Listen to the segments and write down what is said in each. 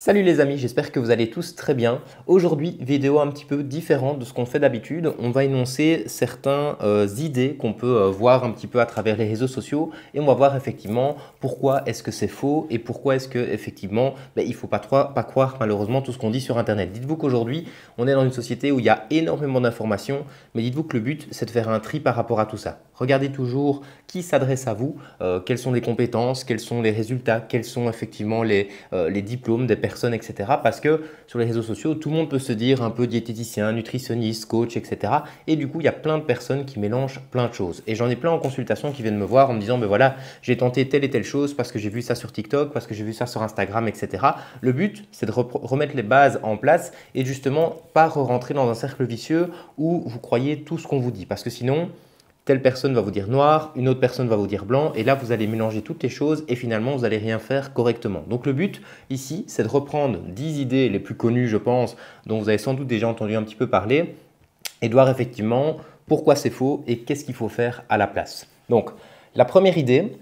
Salut les amis, j'espère que vous allez tous très bien. Aujourd'hui, vidéo un petit peu différente de ce qu'on fait d'habitude. On va énoncer certaines idées qu'on peut voir un petit peu à travers les réseaux sociaux et on va voir effectivement pourquoi est-ce que c'est faux et pourquoi est-ce que effectivement il ne faut pas croire malheureusement tout ce qu'on dit sur Internet. Dites-vous qu'aujourd'hui, on est dans une société où il y a énormément d'informations, mais dites-vous que le but, c'est de faire un tri par rapport à tout ça. Regardez toujours qui s'adresse à vous, quelles sont les compétences, quels sont les résultats, quels sont effectivement les diplômes des personnes, etc. Parce que sur les réseaux sociaux, tout le monde peut se dire un peu diététicien, nutritionniste, coach, etc. Et du coup, il y a plein de personnes qui mélangent plein de choses. Et j'en ai plein en consultation qui viennent me voir en me disant, ben voilà, j'ai tenté telle et telle chose parce que j'ai vu ça sur TikTok, parce que j'ai vu ça sur Instagram, etc. Le but, c'est de remettre les bases en place et justement pas rentrer dans un cercle vicieux où vous croyez tout ce qu'on vous dit. Parce que sinon, telle personne va vous dire noir, une autre personne va vous dire blanc, et là vous allez mélanger toutes les choses et finalement vous n'allez rien faire correctement. Donc le but ici, c'est de reprendre 10 idées les plus connues, je pense, dont vous avez sans doute déjà entendu un petit peu parler, et de voir effectivement pourquoi c'est faux et qu'est-ce qu'il faut faire à la place. Donc la première idée,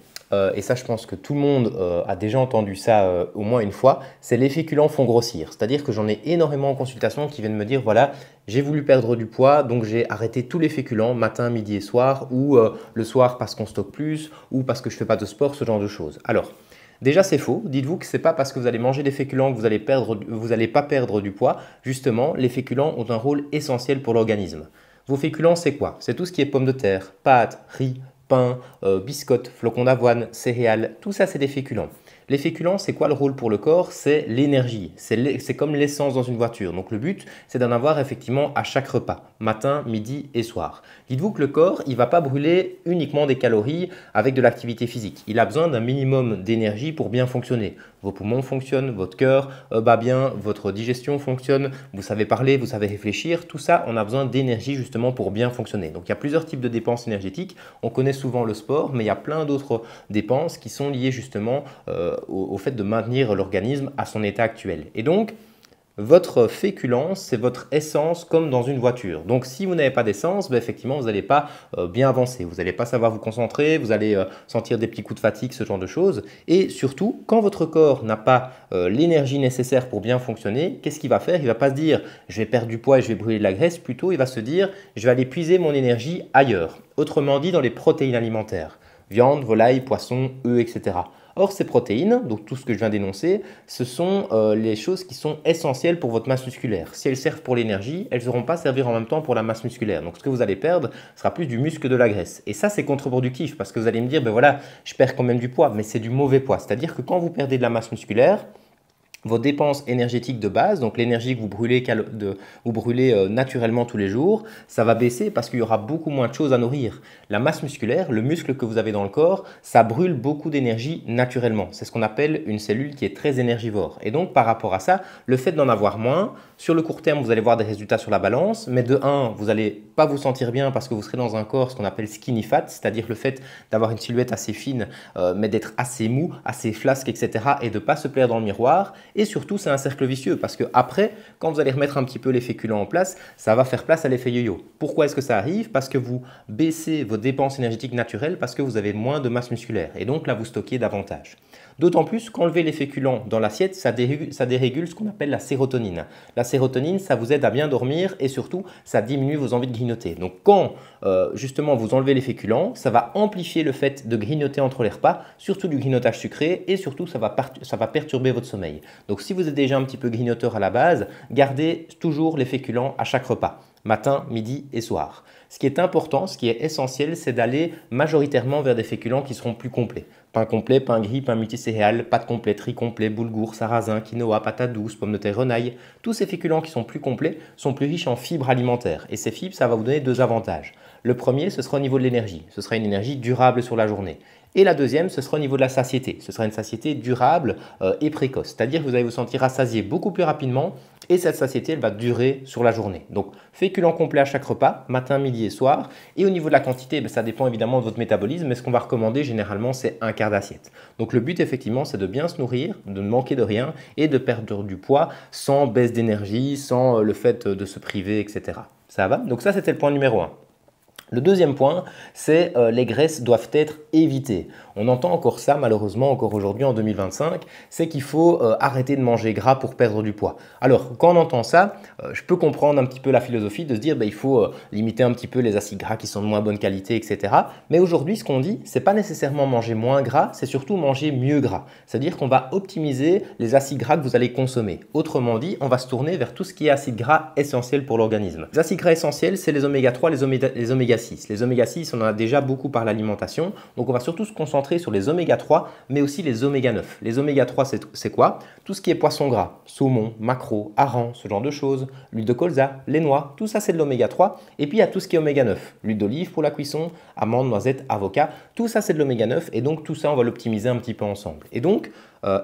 et ça je pense que tout le monde a déjà entendu ça au moins une fois, c'est les féculents font grossir. C'est-à-dire que j'en ai énormément en consultation qui viennent me dire, voilà, j'ai voulu perdre du poids, donc j'ai arrêté tous les féculents, matin, midi et soir, ou le soir parce qu'on stocke plus, ou parce que je ne fais pas de sport, ce genre de choses. Alors, déjà c'est faux, dites-vous que ce n'est pas parce que vous allez manger des féculents que vous allez pas perdre du poids. Justement, les féculents ont un rôle essentiel pour l'organisme. Vos féculents, c'est quoi? C'est tout ce qui est pommes de terre, pâtes, riz, pain, biscottes, flocons d'avoine, céréales, tout ça c'est des féculents. Les féculents, c'est quoi le rôle pour le corps? C'est l'énergie, c'est comme l'essence dans une voiture. Donc le but, c'est d'en avoir effectivement à chaque repas, matin, midi et soir. Dites-vous que le corps, il ne va pas brûler uniquement des calories avec de l'activité physique. Il a besoin d'un minimum d'énergie pour bien fonctionner. Vos poumons fonctionnent, votre cœur bat bien, votre digestion fonctionne, vous savez parler, vous savez réfléchir. Tout ça, on a besoin d'énergie justement pour bien fonctionner. Donc il y a plusieurs types de dépenses énergétiques. On connaît souvent le sport, mais il y a plein d'autres dépenses qui sont liées justement au fait de maintenir l'organisme à son état actuel. Et donc, votre féculent, c'est votre essence comme dans une voiture. Donc si vous n'avez pas d'essence, effectivement, vous n'allez pas bien avancer. Vous n'allez pas savoir vous concentrer, vous allez sentir des petits coups de fatigue, ce genre de choses. Et surtout, quand votre corps n'a pas l'énergie nécessaire pour bien fonctionner, qu'est-ce qu'il va faire? Il ne va pas se dire je vais perdre du poids et je vais brûler de la graisse. Plutôt, il va se dire je vais aller puiser mon énergie ailleurs. Autrement dit, dans les protéines alimentaires. Viande, volaille, poisson, œufs, etc. Or, ces protéines, donc tout ce que je viens d'énoncer, ce sont les choses qui sont essentielles pour votre masse musculaire. Si elles servent pour l'énergie, elles ne seront pas servir en même temps pour la masse musculaire. Donc, ce que vous allez perdre sera plus du muscle que de la graisse. Et ça, c'est contre-productif parce que vous allez me dire, ben voilà, je perds quand même du poids, mais c'est du mauvais poids. C'est-à-dire que quand vous perdez de la masse musculaire, vos dépenses énergétiques de base, donc l'énergie que vous brûlez naturellement tous les jours, ça va baisser parce qu'il y aura beaucoup moins de choses à nourrir. La masse musculaire, le muscle que vous avez dans le corps, ça brûle beaucoup d'énergie naturellement. C'est ce qu'on appelle une cellule qui est très énergivore. Et donc par rapport à ça, le fait d'en avoir moins, sur le court terme, vous allez voir des résultats sur la balance, mais de un, vous n'allez pas vous sentir bien parce que vous serez dans un corps, ce qu'on appelle skinny fat, c'est-à-dire le fait d'avoir une silhouette assez fine, mais d'être assez mou, assez flasque, etc. et de ne pas se plaire dans le miroir. Et surtout, c'est un cercle vicieux parce que après, quand vous allez remettre un petit peu les féculents en place, ça va faire place à l'effet yo-yo. Pourquoi est-ce que ça arrive? Parce que vous baissez vos dépenses énergétiques naturelles parce que vous avez moins de masse musculaire. Et donc là, vous stockez davantage. D'autant plus qu'enlever les féculents dans l'assiette, ça dérégule ce qu'on appelle la sérotonine. La sérotonine, ça vous aide à bien dormir et surtout, ça diminue vos envies de grignoter. Donc quand justement vous enlevez les féculents, ça va amplifier le fait de grignoter entre les repas, surtout du grignotage sucré et surtout ça va perturber votre sommeil. Donc si vous êtes déjà un petit peu grignoteur à la base, gardez toujours les féculents à chaque repas, matin, midi et soir. Ce qui est important, ce qui est essentiel, c'est d'aller majoritairement vers des féculents qui seront plus complets. Pain complet, pain gris, pain multicéréales, pâte complète, riz complet, boulgour, sarrasin, quinoa, patate douce, pommes de terre, renaille. Tous ces féculents qui sont plus complets sont plus riches en fibres alimentaires. Et ces fibres, ça va vous donner deux avantages. Le premier, ce sera au niveau de l'énergie. Ce sera une énergie durable sur la journée. Et la deuxième, ce sera au niveau de la satiété. Ce sera une satiété durable et précoce. C'est-à-dire que vous allez vous sentir rassasié beaucoup plus rapidement et cette satiété, elle va durer sur la journée. Donc, féculents complets à chaque repas, matin, midi et soir. Et au niveau de la quantité, ça dépend évidemment de votre métabolisme, mais ce qu'on va recommander généralement, c'est un quart d'assiette. Donc, le but, effectivement, c'est de bien se nourrir, de ne manquer de rien et de perdre du poids sans baisse d'énergie, sans le fait de se priver, etc. Ça va? Donc ça, c'était le point numéro 1. Le deuxième point, c'est les graisses doivent être évitées. On entend encore ça malheureusement encore aujourd'hui en 2025, c'est qu'il faut arrêter de manger gras pour perdre du poids. Alors quand on entend ça, je peux comprendre un petit peu la philosophie de se dire il faut limiter un petit peu les acides gras qui sont de moins bonne qualité, etc. Mais aujourd'hui ce qu'on dit, c'est pas nécessairement manger moins gras, c'est surtout manger mieux gras. C'est-à-dire qu'on va optimiser les acides gras que vous allez consommer. Autrement dit, on va se tourner vers tout ce qui est acides gras essentiels pour l'organisme. Les acides gras essentiels, c'est les oméga 3, les oméga 6. Les oméga 6, on en a déjà beaucoup par l'alimentation, donc on va surtout se concentrer sur les oméga 3, mais aussi les oméga 9. Les oméga 3, c'est quoi? Tout ce qui est poisson gras, saumon, maquereau, hareng, ce genre de choses, l'huile de colza, les noix, tout ça c'est de l'oméga 3. Et puis il y a tout ce qui est oméga 9, l'huile d'olive pour la cuisson, amandes, noisettes, avocat, tout ça c'est de l'oméga 9 et donc tout ça on va l'optimiser un petit peu ensemble. Et donc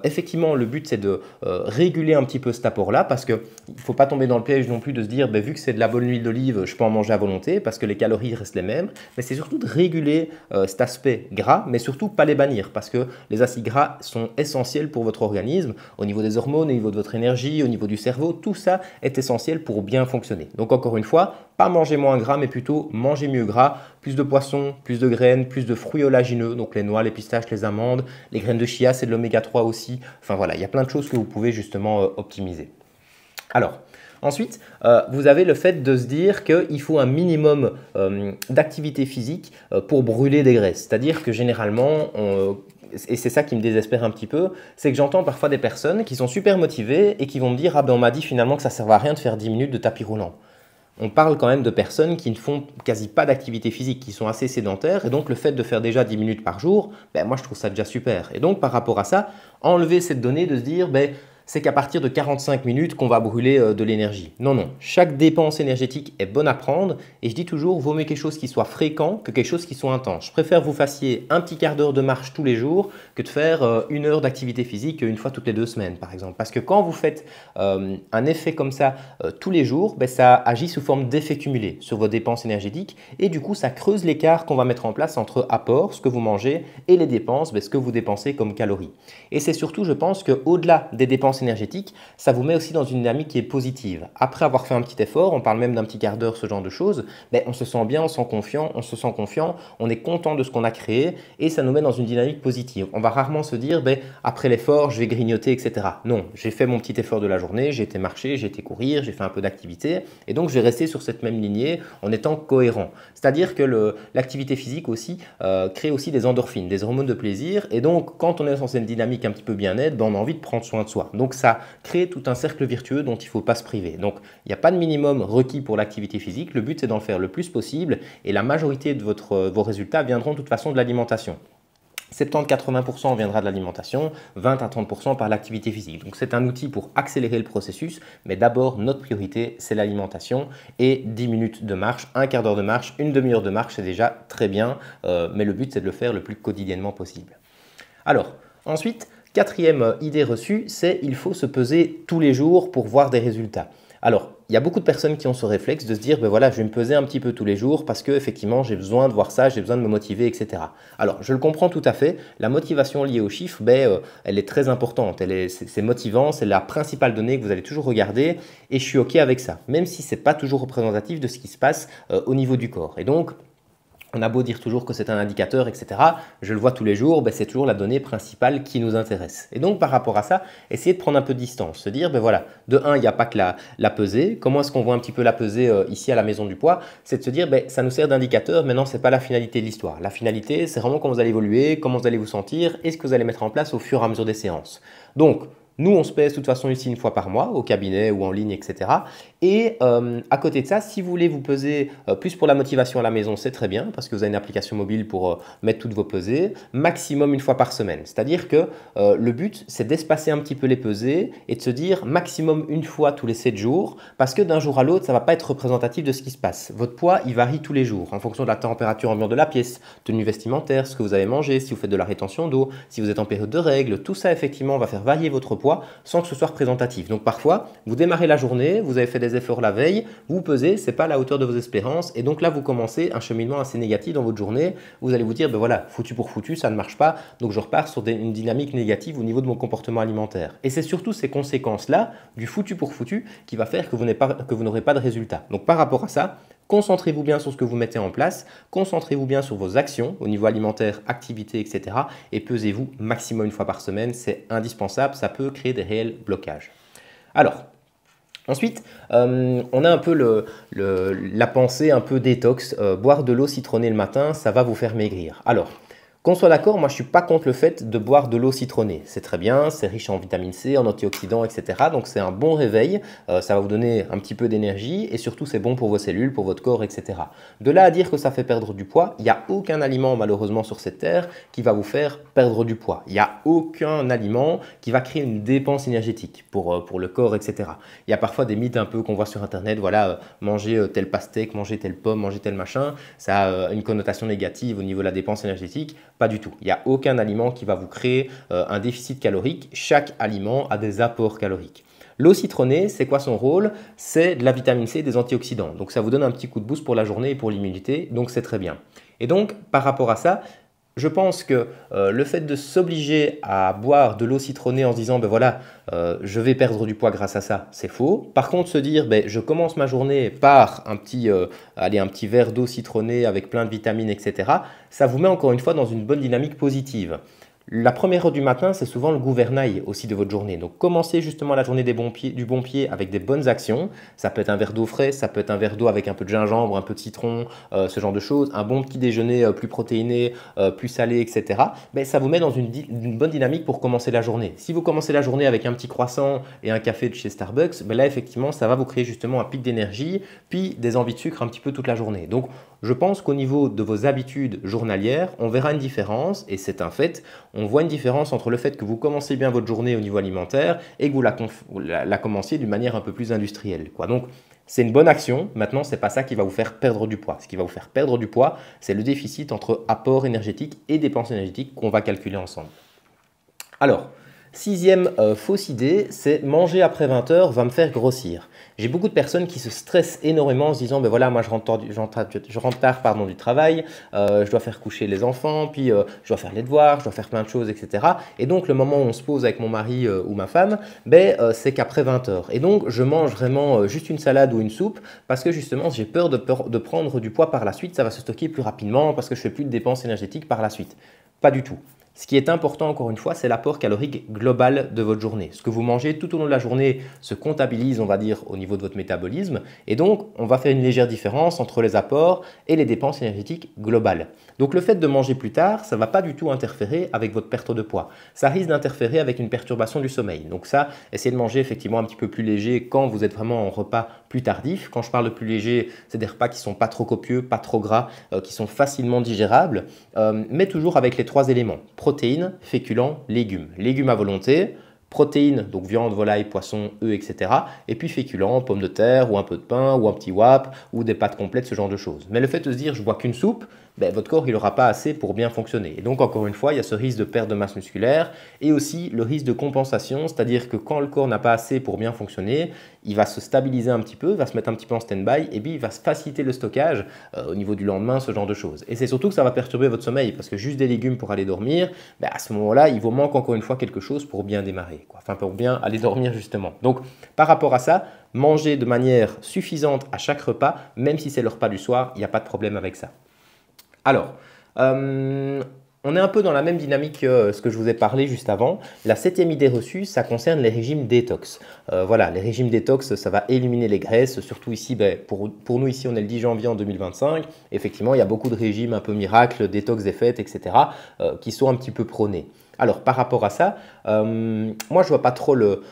effectivement, le but c'est de réguler un petit peu cet apport-là parce qu'il ne faut pas tomber dans le piège non plus de se dire vu que c'est de la bonne huile d'olive, je peux en manger à volonté parce que les calories restent les mêmes. Mais c'est surtout de réguler cet aspect gras, mais surtout pas les bannir parce que les acides gras sont essentiels pour votre organisme au niveau des hormones, au niveau de votre énergie, au niveau du cerveau. Tout ça est essentiel pour bien fonctionner. Donc encore une fois, pas manger moins gras, mais plutôt manger mieux gras, plus de poissons, plus de graines, plus de fruits oléagineux, donc les noix, les pistaches, les amandes, les graines de chia, c'est de l'oméga 3 aussi. Enfin voilà, il y a plein de choses que vous pouvez justement optimiser. Alors, ensuite, vous avez le fait de se dire qu'il faut un minimum d'activité physique pour brûler des graisses. C'est-à-dire que généralement, et c'est ça qui me désespère un petit peu, c'est que j'entends parfois des personnes qui sont super motivées et qui vont me dire « Ah ben on m'a dit finalement que ça ne servait à rien de faire 10 minutes de tapis roulant ». On parle quand même de personnes qui ne font quasi pas d'activité physique, qui sont assez sédentaires. Et donc, le fait de faire déjà 10 minutes par jour, moi, je trouve ça déjà super. Et donc, par rapport à ça, enlever cette donnée de se dire, c'est qu'à partir de 45 minutes qu'on va brûler de l'énergie. Non, non. Chaque dépense énergétique est bonne à prendre. Et je dis toujours, vaut mieux quelque chose qui soit fréquent que quelque chose qui soit intense. Je préfère vous fassiez un petit quart d'heure de marche tous les jours que de faire une heure d'activité physique une fois toutes les 2 semaines, par exemple. Parce que quand vous faites un effet comme ça tous les jours, ça agit sous forme d'effet cumulé sur vos dépenses énergétiques. Et du coup, ça creuse l'écart qu'on va mettre en place entre apport, ce que vous mangez, et les dépenses, ce que vous dépensez comme calories. Et c'est surtout, je pense, qu'au-delà des dépenses énergétique, ça vous met aussi dans une dynamique qui est positive. Après avoir fait un petit effort, on parle même d'un petit quart d'heure, ce genre de choses, on se sent bien, on se sent confiant, on est content de ce qu'on a créé et ça nous met dans une dynamique positive. On va rarement se dire, après l'effort, je vais grignoter, etc. Non, j'ai fait mon petit effort de la journée, j'ai été marcher, j'ai été courir, j'ai fait un peu d'activité et donc je vais rester sur cette même lignée en étant cohérent. C'est-à-dire que l'activité physique aussi crée aussi des endorphines, des hormones de plaisir et donc quand on est dans cette dynamique un petit peu bien-être, on a envie de prendre soin de soi. Donc ça crée tout un cercle vertueux dont il ne faut pas se priver. Donc il n'y a pas de minimum requis pour l'activité physique, le but c'est d'en faire le plus possible et la majorité de vos résultats viendront de toute façon de l'alimentation. 70-80% viendra de l'alimentation, 20 à 30% par l'activité physique. Donc c'est un outil pour accélérer le processus, mais d'abord notre priorité c'est l'alimentation et 10 minutes de marche, un quart d'heure de marche, une demi-heure de marche c'est déjà très bien, mais le but c'est de le faire le plus quotidiennement possible. Alors ensuite, quatrième idée reçue, c'est il faut se peser tous les jours pour voir des résultats. Alors, il y a beaucoup de personnes qui ont ce réflexe de se dire, voilà, je vais me peser un petit peu tous les jours parce que effectivement, j'ai besoin de voir ça, j'ai besoin de me motiver, etc. Alors, je le comprends tout à fait. La motivation liée aux chiffres, elle est très importante. C'est motivant, c'est la principale donnée que vous allez toujours regarder et je suis OK avec ça, même si ce n'est pas toujours représentatif de ce qui se passe au niveau du corps. Et donc, on a beau dire toujours que c'est un indicateur, etc. Je le vois tous les jours, c'est toujours la donnée principale qui nous intéresse. Et donc, par rapport à ça, essayez de prendre un peu de distance. Se dire, voilà, de un, il n'y a pas que la pesée. Comment est-ce qu'on voit un petit peu la pesée ici à la maison du poids? C'est de se dire, ça nous sert d'indicateur, mais non, ce n'est pas la finalité de l'histoire. La finalité, c'est vraiment comment vous allez évoluer, comment vous allez vous sentir et ce que vous allez mettre en place au fur et à mesure des séances. Donc, nous, on se pèse de toute façon ici une fois par mois, au cabinet ou en ligne, etc. Et à côté de ça, si vous voulez vous peser plus pour la motivation à la maison, c'est très bien parce que vous avez une application mobile pour mettre toutes vos pesées, maximum une fois par semaine. C'est-à-dire que le but, c'est d'espacer un petit peu les pesées et de se dire maximum une fois tous les 7 jours parce que d'un jour à l'autre, ça ne va pas être représentatif de ce qui se passe. Votre poids, il varie tous les jours en fonction de la température ambiante de la pièce, tenue vestimentaire, ce que vous avez mangé, si vous faites de la rétention d'eau, si vous êtes en période de règles, tout ça effectivement va faire varier votre poids sans que ce soit représentatif. Donc parfois, vous démarrez la journée, vous avez fait des efforts la veille, vous pesez, ce n'est pas à la hauteur de vos espérances et donc là, vous commencez un cheminement assez négatif dans votre journée. Vous allez vous dire, voilà, foutu pour foutu, ça ne marche pas, donc je repars sur une dynamique négative au niveau de mon comportement alimentaire. Et c'est surtout ces conséquences-là, du foutu pour foutu, qui va faire que vous n'aurez pas de résultat. Donc par rapport à ça, Concentrez-vous bien sur ce que vous mettez en place, concentrez-vous bien sur vos actions au niveau alimentaire, activité, etc. Et pesez-vous maximum une fois par semaine, c'est indispensable, ça peut créer des réels blocages. Alors, ensuite, on a un peu la pensée un peu détox. Boire de l'eau citronnée le matin, ça va vous faire maigrir. Alors, qu'on soit d'accord, moi je ne suis pas contre le fait de boire de l'eau citronnée. C'est très bien, c'est riche en vitamine C, en antioxydants, etc. Donc c'est un bon réveil, ça va vous donner un petit peu d'énergie et surtout c'est bon pour vos cellules, pour votre corps, etc. De là à dire que ça fait perdre du poids, il n'y a aucun aliment malheureusement sur cette terre qui va vous faire perdre du poids. Il n'y a aucun aliment qui va créer une dépense énergétique pour le corps, etc. Il y a parfois des mythes un peu qu'on voit sur internet, voilà, manger tel pastèque, manger telle pomme, manger tel machin, ça a une connotation négative au niveau de la dépense énergétique. Pas du tout. Il n'y a aucun aliment qui va vous créer un déficit calorique. Chaque aliment a des apports caloriques. L'eau citronnée, c'est quoi son rôle? C'est de la vitamine C et des antioxydants. Donc ça vous donne un petit coup de boost pour la journée et pour l'immunité. Donc c'est très bien. Et donc par rapport à ça, je pense que le fait de s'obliger à boire de l'eau citronnée en se disant, ben voilà, je vais perdre du poids grâce à ça, c'est faux. Par contre, se dire, ben, je commence ma journée par un petit verre d'eau citronnée avec plein de vitamines, etc., ça vous met encore une fois dans une bonne dynamique positive. La première heure du matin, c'est souvent le gouvernail aussi de votre journée. Donc, commencez justement la journée du bon pied avec des bonnes actions. Ça peut être un verre d'eau frais, ça peut être un verre d'eau avec un peu de gingembre, un peu de citron, ce genre de choses. Un bon petit déjeuner plus protéiné, plus salé, etc. Mais ça vous met dans une bonne dynamique pour commencer la journée. Si vous commencez la journée avec un petit croissant et un café de chez Starbucks, ben là, effectivement, ça va vous créer justement un pic d'énergie, puis des envies de sucre un petit peu toute la journée. Donc, je pense qu'au niveau de vos habitudes journalières, on verra une différence et c'est un fait. On voit une différence entre le fait que vous commencez bien votre journée au niveau alimentaire et que vous la commenciez d'une manière un peu plus industrielle, quoi. Donc, c'est une bonne action. Maintenant, ce n'est pas ça qui va vous faire perdre du poids. Ce qui va vous faire perdre du poids, c'est le déficit entre apport énergétique et dépenses énergétiques qu'on va calculer ensemble. Alors, sixième fausse idée, c'est manger après 20 heures va me faire grossir. J'ai beaucoup de personnes qui se stressent énormément en se disant, ben voilà, moi je rentre tard pardon, du travail, je dois faire coucher les enfants, puis je dois faire les devoirs, je dois faire plein de choses, etc. Et donc le moment où on se pose avec mon mari ou ma femme, c'est qu'après 20 heures. Et donc je mange vraiment juste une salade ou une soupe parce que justement j'ai peur de prendre du poids par la suite, ça va se stocker plus rapidement parce que je fais plus de dépenses énergétiques par la suite. Pas du tout. Ce qui est important, encore une fois, c'est l'apport calorique global de votre journée. Ce que vous mangez tout au long de la journée se comptabilise, on va dire, au niveau de votre métabolisme. Et donc, on va faire une légère différence entre les apports et les dépenses énergétiques globales. Donc, le fait de manger plus tard, ça ne va pas du tout interférer avec votre perte de poids. Ça risque d'interférer avec une perturbation du sommeil. Donc ça, essayez de manger effectivement un petit peu plus léger quand vous êtes vraiment en repas plus tardif. Quand je parle de plus léger, c'est des repas qui ne sont pas trop copieux, pas trop gras, qui sont facilement digérables, mais toujours avec les trois éléments. Protéines, féculents, légumes. Légumes à volonté, protéines, donc viande, volaille, poisson, œufs, etc. Et puis féculents, pommes de terre ou un peu de pain ou un petit wap ou des pâtes complètes, ce genre de choses. Mais le fait de se dire je bois qu'une soupe, votre corps il n'aura pas assez pour bien fonctionner. Et donc encore une fois, il y a ce risque de perte de masse musculaire et aussi le risque de compensation, c'est-à-dire que quand le corps n'a pas assez pour bien fonctionner, il va se stabiliser un petit peu, va se mettre un petit peu en stand-by et puis il va se faciliter le stockage au niveau du lendemain, ce genre de choses. Et c'est surtout que ça va perturber votre sommeil parce que juste des légumes pour aller dormir, à ce moment-là, il vous manque encore une fois quelque chose pour bien démarrer, quoi. Enfin pour bien aller dormir justement. Donc par rapport à ça, manger de manière suffisante à chaque repas, même si c'est le repas du soir, il n'y a pas de problème avec ça. Alors, on est un peu dans la même dynamique que ce que je vous ai parlé juste avant. La septième idée reçue, ça concerne les régimes détox. Voilà, les régimes détox, ça va éliminer les graisses, surtout ici, pour nous ici, on est le 10 janvier en 2025. Effectivement, il y a beaucoup de régimes un peu miracles, détox des fêtes, etc., qui sont un petit peu prônés. Alors, par rapport à ça, moi, je vois pas trop le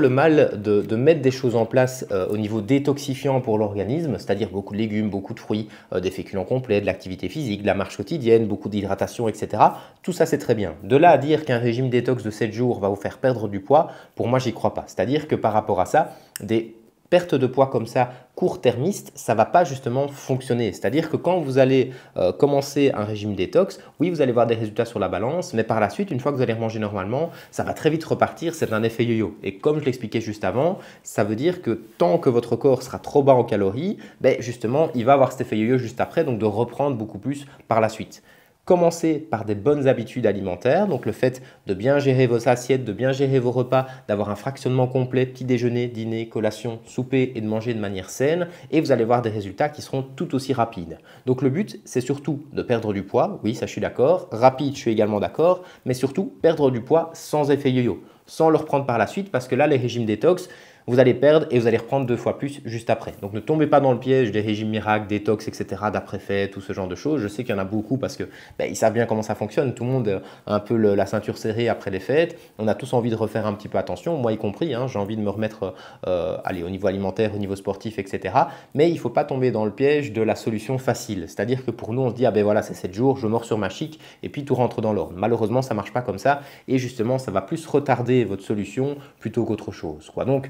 mal de mettre des choses en place au niveau détoxifiant pour l'organisme, c'est-à-dire beaucoup de légumes, beaucoup de fruits, des féculents complets, de l'activité physique, de la marche quotidienne, beaucoup d'hydratation, etc. Tout ça, c'est très bien. De là à dire qu'un régime détox de 7 jours va vous faire perdre du poids, pour moi, j'y crois pas. C'est-à-dire que par rapport à ça, des perte de poids comme ça, court-termiste, ça ne va pas justement fonctionner. C'est-à-dire que quand vous allez commencer un régime détox, oui, vous allez voir des résultats sur la balance, mais par la suite, une fois que vous allez remanger normalement, ça va très vite repartir, c'est un effet yo-yo. Et comme je l'expliquais juste avant, ça veut dire que tant que votre corps sera trop bas en calories, justement, il va avoir cet effet yo-yo juste après, donc de reprendre beaucoup plus par la suite. commencer par des bonnes habitudes alimentaires, donc le fait de bien gérer vos assiettes, de bien gérer vos repas, d'avoir un fractionnement complet, petit déjeuner, dîner, collation, souper et de manger de manière saine, et vous allez voir des résultats qui seront tout aussi rapides. Donc le but, c'est surtout de perdre du poids, oui ça je suis d'accord, rapide je suis également d'accord, mais surtout perdre du poids sans effet yo-yo, sans le reprendre par la suite, parce que là les régimes détox, vous allez perdre et vous allez reprendre 2 fois plus juste après. Donc ne tombez pas dans le piège des régimes miracles, détox, etc. d'après-fête, tout ce genre de choses. Je sais qu'il y en a beaucoup parce que ils savent bien comment ça fonctionne. Tout le monde a un peu la ceinture serrée après les fêtes. On a tous envie de refaire un petit peu attention, moi y compris. J'ai envie de me remettre au niveau alimentaire, au niveau sportif, etc. Mais il ne faut pas tomber dans le piège de la solution facile. C'est-à-dire que pour nous, on se dit, ah ben voilà, c'est 7 jours, je mords sur ma chic et puis tout rentre dans l'ordre. Malheureusement, ça ne marche pas comme ça et justement, ça va plus retarder votre solution plutôt qu'autre chose, quoi. Donc,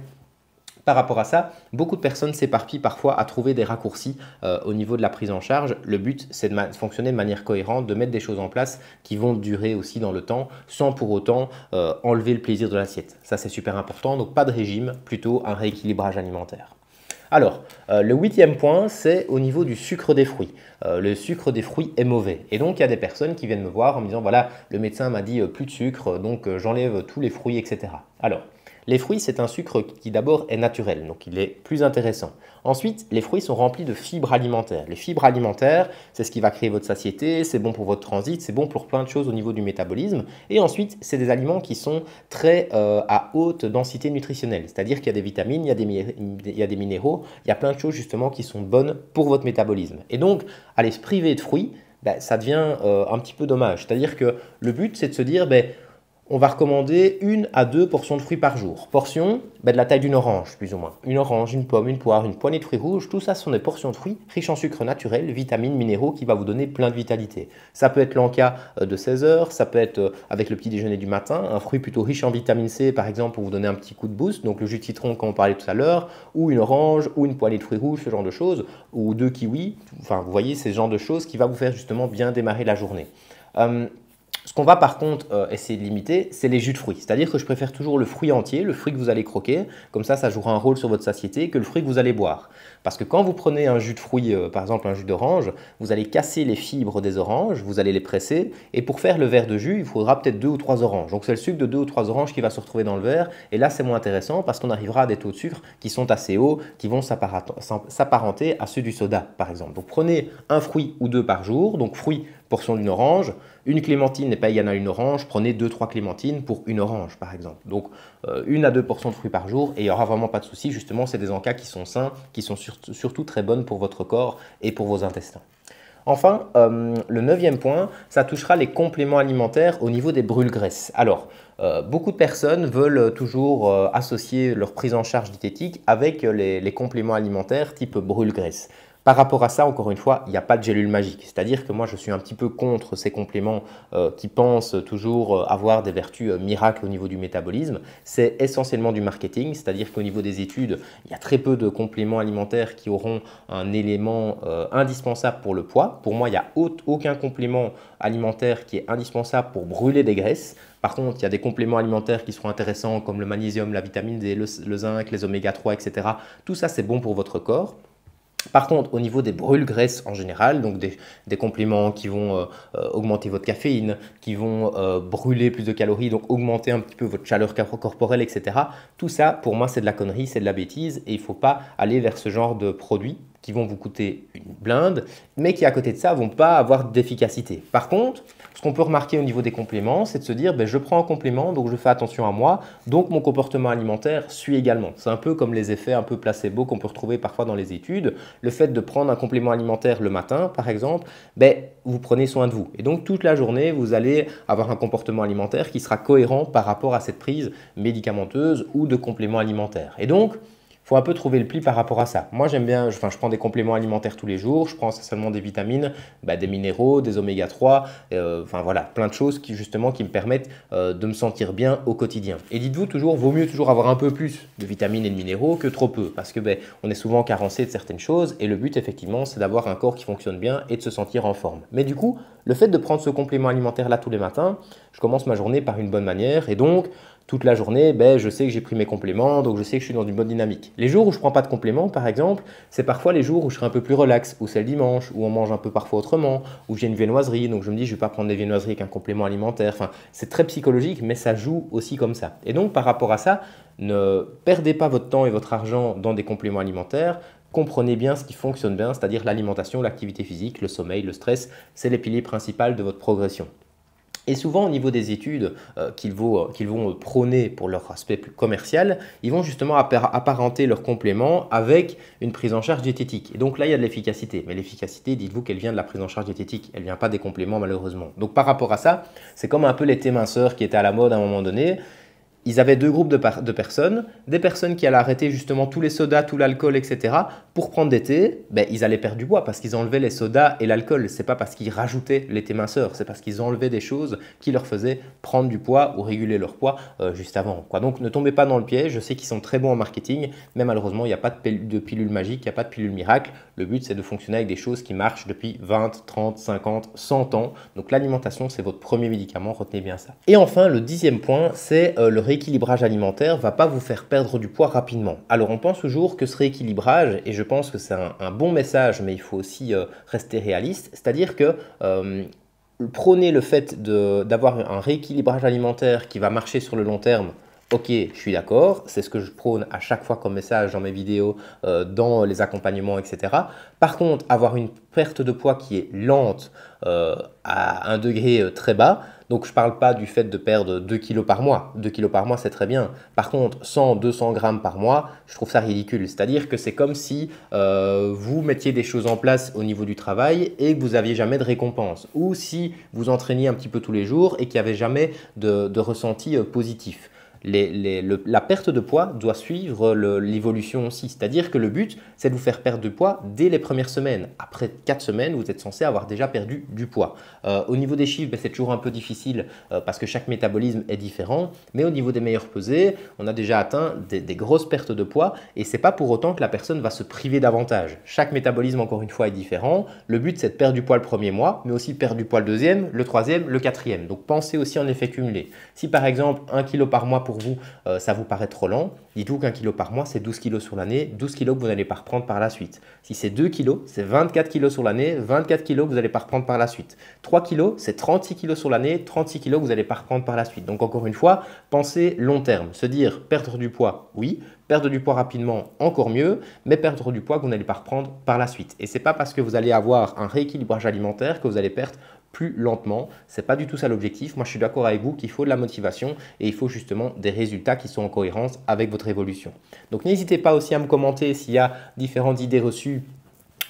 par rapport à ça, beaucoup de personnes s'éparpillent parfois à trouver des raccourcis au niveau de la prise en charge. Le but, c'est de fonctionner de manière cohérente, de mettre des choses en place qui vont durer aussi dans le temps, sans pour autant enlever le plaisir de l'assiette. Ça, c'est super important. Donc, pas de régime, plutôt un rééquilibrage alimentaire. Alors, le 8e point, c'est au niveau du sucre des fruits. Le sucre des fruits est mauvais. Et donc, il y a des personnes qui viennent me voir en me disant, voilà, le médecin m'a dit plus de sucre, donc j'enlève tous les fruits, etc. Alors, les fruits, c'est un sucre qui d'abord est naturel, donc il est plus intéressant. Ensuite, les fruits sont remplis de fibres alimentaires. Les fibres alimentaires, c'est ce qui va créer votre satiété, c'est bon pour votre transit, c'est bon pour plein de choses au niveau du métabolisme. Et ensuite, c'est des aliments qui sont très à haute densité nutritionnelle, c'est-à-dire qu'il y a des vitamines, il y a des minéraux, il y a plein de choses justement qui sont bonnes pour votre métabolisme. Et donc, aller se priver de fruits, ça devient un petit peu dommage. C'est-à-dire que le but, c'est de se dire, on va recommander 1 à 2 portions de fruits par jour. Portions, de la taille d'une orange, plus ou moins. Une orange, une pomme, une poire, une poignée de fruits rouges, tout ça ce sont des portions de fruits riches en sucre naturel, vitamines, minéraux qui va vous donner plein de vitalité. Ça peut être l'encas de 16 heures, ça peut être avec le petit déjeuner du matin, un fruit plutôt riche en vitamine C par exemple pour vous donner un petit coup de boost, donc le jus de citron comme on parlait tout à l'heure, ou une orange, ou une poignée de fruits rouges, ce genre de choses, ou 2 kiwis, enfin vous voyez, c'est ce genre de choses qui va vous faire justement bien démarrer la journée. Ce qu'on va par contre essayer de limiter, c'est les jus de fruits. C'est-à-dire que je préfère toujours le fruit entier, le fruit que vous allez croquer, comme ça jouera un rôle sur votre satiété, que le fruit que vous allez boire. Parce que quand vous prenez un jus de fruits, par exemple un jus d'orange, vous allez casser les fibres des oranges, vous allez les presser, et pour faire le verre de jus, il faudra peut-être 2 ou 3 oranges. Donc c'est le sucre de 2 ou 3 oranges qui va se retrouver dans le verre, et là c'est moins intéressant parce qu'on arrivera à des taux de sucre qui sont assez hauts, qui vont s'apparenter à ceux du soda, par exemple. Donc prenez un fruit ou 2 par jour, donc fruit, portion d'une orange, une clémentine n'est pas égale à une orange, prenez 2-3 clémentines pour une orange par exemple. Donc 1 à 2 portions de fruits par jour et il n'y aura vraiment pas de souci, justement c'est des encas qui sont sains, qui sont surtout très bonnes pour votre corps et pour vos intestins. Enfin, le 9e point, ça touchera les compléments alimentaires au niveau des brûle-graisses. Alors, beaucoup de personnes veulent toujours associer leur prise en charge diététique avec les compléments alimentaires type brûle-graisse. Par rapport à ça, encore une fois, il n'y a pas de gélule magique. C'est-à-dire que moi, je suis un petit peu contre ces compléments qui pensent toujours avoir des vertus miracles au niveau du métabolisme. C'est essentiellement du marketing, c'est-à-dire qu'au niveau des études, il y a très peu de compléments alimentaires qui auront un élément indispensable pour le poids. Pour moi, il n'y a aucun complément alimentaire qui est indispensable pour brûler des graisses. Par contre, il y a des compléments alimentaires qui seront intéressants comme le magnésium, la vitamine D, le zinc, les oméga 3, etc. Tout ça, c'est bon pour votre corps. Par contre, au niveau des brûle-graisses en général, donc des compléments qui vont augmenter votre caféine, qui vont brûler plus de calories, donc augmenter un petit peu votre chaleur corporelle, etc. Tout ça, pour moi, c'est de la connerie, c'est de la bêtise et il ne faut pas aller vers ce genre de produits qui vont vous coûter une blinde, mais qui à côté de ça ne vont pas avoir d'efficacité. Par contre, ce qu'on peut remarquer au niveau des compléments, c'est de se dire je prends un complément, donc je fais attention à moi, donc mon comportement alimentaire suit également. C'est un peu comme les effets un peu placebo qu'on peut retrouver parfois dans les études. Le fait de prendre un complément alimentaire le matin, par exemple, vous prenez soin de vous. Et donc toute la journée, vous allez avoir un comportement alimentaire qui sera cohérent par rapport à cette prise médicamenteuse ou de compléments alimentaires. Et donc, il faut un peu trouver le pli par rapport à ça. Moi, j'aime bien, je prends des compléments alimentaires tous les jours. Je prends essentiellement des vitamines, des minéraux, des oméga 3, voilà, plein de choses qui me permettent de me sentir bien au quotidien. Et dites-vous toujours, vaut mieux toujours avoir un peu plus de vitamines et de minéraux que trop peu, parce que on est souvent carencé de certaines choses et le but effectivement, c'est d'avoir un corps qui fonctionne bien et de se sentir en forme. Mais du coup, le fait de prendre ce complément alimentaire là tous les matins, je commence ma journée par une bonne manière et donc toute la journée, ben, je sais que j'ai pris mes compléments, donc je sais que je suis dans une bonne dynamique. Les jours où je ne prends pas de compléments, par exemple, c'est parfois les jours où je serai un peu plus relax, ou c'est le dimanche, où on mange un peu parfois autrement, où j'ai une viennoiserie, donc je me dis je ne vais pas prendre des viennoiseries avec un complément alimentaire. Enfin, c'est très psychologique, mais ça joue aussi comme ça. Et donc par rapport à ça, ne perdez pas votre temps et votre argent dans des compléments alimentaires. Comprenez bien ce qui fonctionne bien, c'est-à-dire l'alimentation, l'activité physique, le sommeil, le stress, c'est les piliers principaux de votre progression. Et souvent, au niveau des études qu'ils vont prôner pour leur aspect plus commercial, ils vont justement apparenter leurs compléments avec une prise en charge diététique. Et donc là, il y a de l'efficacité. Mais l'efficacité, dites-vous qu'elle vient de la prise en charge diététique. Elle ne vient pas des compléments, malheureusement. Donc par rapport à ça, c'est comme un peu les thés minceurs qui étaient à la mode à un moment donné. Ils avaient deux groupes de personnes, des personnes qui allaient arrêter justement tous les sodas, tout l'alcool, etc. Pour prendre des thés, ben, ils allaient perdre du poids parce qu'ils enlevaient les sodas et l'alcool. Ce n'est pas parce qu'ils rajoutaient les thés minceurs, c'est parce qu'ils enlevaient des choses qui leur faisaient prendre du poids ou réguler leur poids juste avant, quoi. Donc ne tombez pas dans le piège, je sais qu'ils sont très bons en marketing, mais malheureusement il n'y a pas de pilule magique, il n'y a pas de pilule miracle. Le but c'est de fonctionner avec des choses qui marchent depuis 20, 30, 50, 100 ans. Donc l'alimentation c'est votre premier médicament, retenez bien ça. Et enfin le 10e point, c'est le rééquilibrage alimentaire ne va pas vous faire perdre du poids rapidement. Alors on pense toujours que ce rééquilibrage, et je pense que c'est un bon message, mais il faut aussi rester réaliste, c'est-à-dire que prôner le fait d'avoir un rééquilibrage alimentaire qui va marcher sur le long terme. Ok, je suis d'accord, c'est ce que je prône à chaque fois comme message dans mes vidéos, dans les accompagnements, etc. Par contre, avoir une perte de poids qui est lente à un degré très bas, donc je ne parle pas du fait de perdre 2 kg par mois. 2 kg par mois, c'est très bien. Par contre, 100, 200 grammes par mois, je trouve ça ridicule. C'est-à-dire que c'est comme si vous mettiez des choses en place au niveau du travail et que vous n'aviez jamais de récompense. Ou si vous entraîniez un petit peu tous les jours et qu'il n'y avait jamais de ressenti positif. La perte de poids doit suivre l'évolution aussi. C'est-à-dire que le but, c'est de vous faire perdre du poids dès les premières semaines. Après 4 semaines, vous êtes censé avoir déjà perdu du poids. Au niveau des chiffres, c'est toujours un peu difficile parce que chaque métabolisme est différent. Mais au niveau des meilleurs pesées, on a déjà atteint des grosses pertes de poids. Et ce n'est pas pour autant que la personne va se priver davantage. Chaque métabolisme, encore une fois, est différent. Le but, c'est de perdre du poids le premier mois, mais aussi perdre du poids le deuxième, le troisième, le quatrième. Donc pensez aussi en effet cumulé. Si par exemple, 1 kg par mois pour vous, ça vous paraît trop lent, dites-vous qu'un kilo par mois, c'est 12 kg sur l'année, 12 kg que vous n'allez pas reprendre par la suite. Si c'est 2 kg, c'est 24 kg sur l'année, 24 kg que vous n'allez pas reprendre par la suite. 3 kg, c'est 36 kg sur l'année, 36 kg que vous n'allez pas reprendre par la suite. Donc encore une fois, pensez long terme, se dire perdre du poids, oui, perdre du poids rapidement, encore mieux, mais perdre du poids que vous n'allez pas reprendre par la suite. Et ce n'est pas parce que vous allez avoir un rééquilibrage alimentaire que vous allez perdre plus lentement. Ce n'est pas du tout ça l'objectif. Moi, je suis d'accord avec vous qu'il faut de la motivation et il faut justement des résultats qui sont en cohérence avec votre évolution. Donc, n'hésitez pas aussi à me commenter s'il y a différentes idées reçues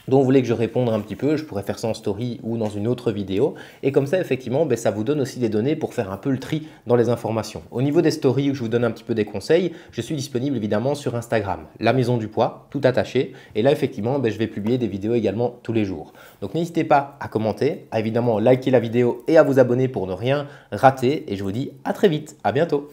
dont vous voulez que je réponde un petit peu. Je pourrais faire ça en story ou dans une autre vidéo. Et comme ça, effectivement, ça vous donne aussi des données pour faire un peu le tri dans les informations. Au niveau des stories où je vous donne un petit peu des conseils, je suis disponible évidemment sur Instagram, La Maison du Poids, tout attaché. Et là, effectivement, je vais publier des vidéos également tous les jours. Donc, n'hésitez pas à commenter, à évidemment liker la vidéo et à vous abonner pour ne rien rater. Et je vous dis à très vite. À bientôt.